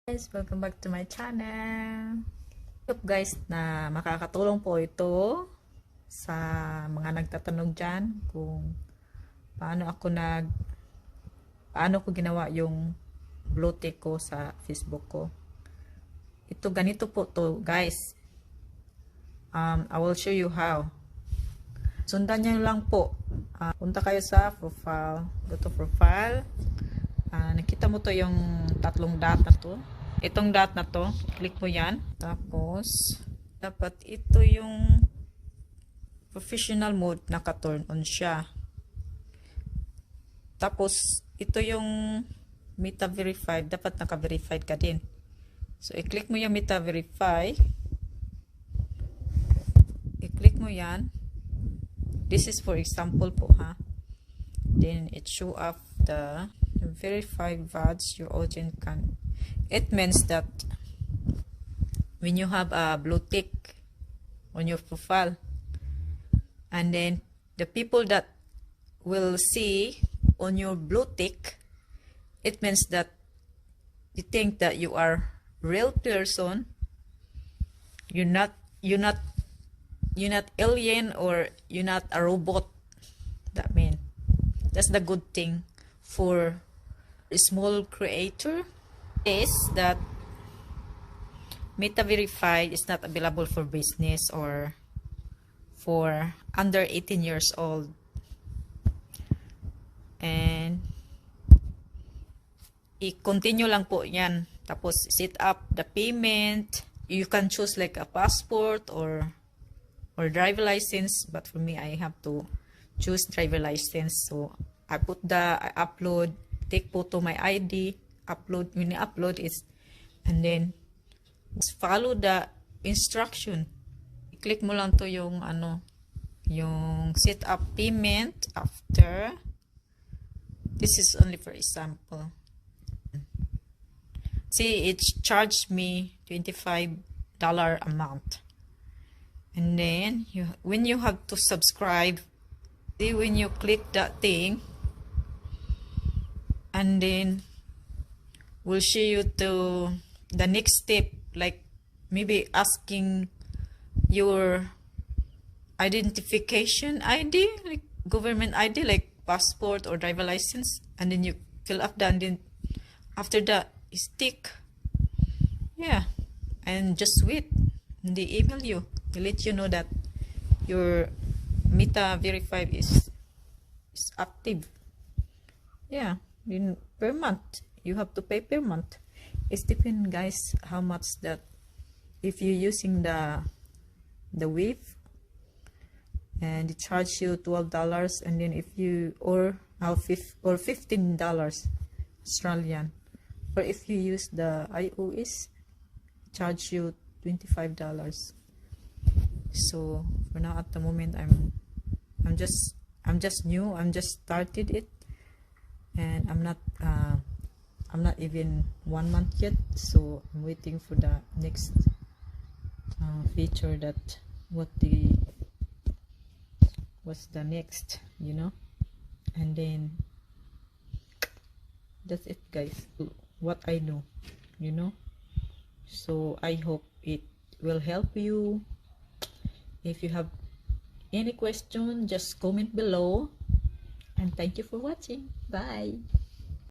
Guys, welcome back to my channel. Hope guys na makakatulong po ito sa mga nagtatanong dyan kung paano ko ginawa yung blue tick ko sa Facebook ko. Ito ganito po to guys. I will show you how. Sundan nyo lang po. Punta kayo sa profile. Go to profile. Nakita mo to yung tatlong dot na to. Itong dot na to, click mo yan. Tapos, dapat ito yung professional mode, naka-turn on siya. Tapos, ito yung metaverified, dapat naka-verified ka din. So, i-click mo yung metaverify. I-click mo yan. This is for example po, ha. Then, it show up the verified VADs your audience can. It means that when you have a blue tick on your profile, and then the people that will see on your blue tick, it means that you think that you are real person. You're not alien, or you're not a robot. That's the good thing for a small creator, is that metaverified is not available for business or for under 18 years old. And i-continue lang po yan. Tapos set up the payment. You can choose like a passport or driver license, but for me I have to choose driver license. So I upload, take photo my ID, upload, when you upload it, and then follow the instruction. I-click mo lang to yung yung set up payment after. This is only for example. See, it charged me $25 amount. And then when you have to subscribe, see, when you click that thing, and then will show you to the next step, like maybe asking your identification ID, like government ID, like passport or driver license, and then you fill up that, and then after that is tick. Yeah, and just wait. They email you. They let you know that your metaverified is active. Yeah, per month. You have to pay per month. It's depend, guys, how much that. If you're using the wave, and it charge you $12, and then if you or $15 Australian, or if you use the iOS, charge you $25. So for now, at the moment, I'm just new. I'm just started it, and I'm not even 1 month yet, so I'm waiting for the next feature, that what's the next, and then that's it, guys, what I know, so I hope it will help you. If you have any question, just comment below, and thank you for watching. Bye.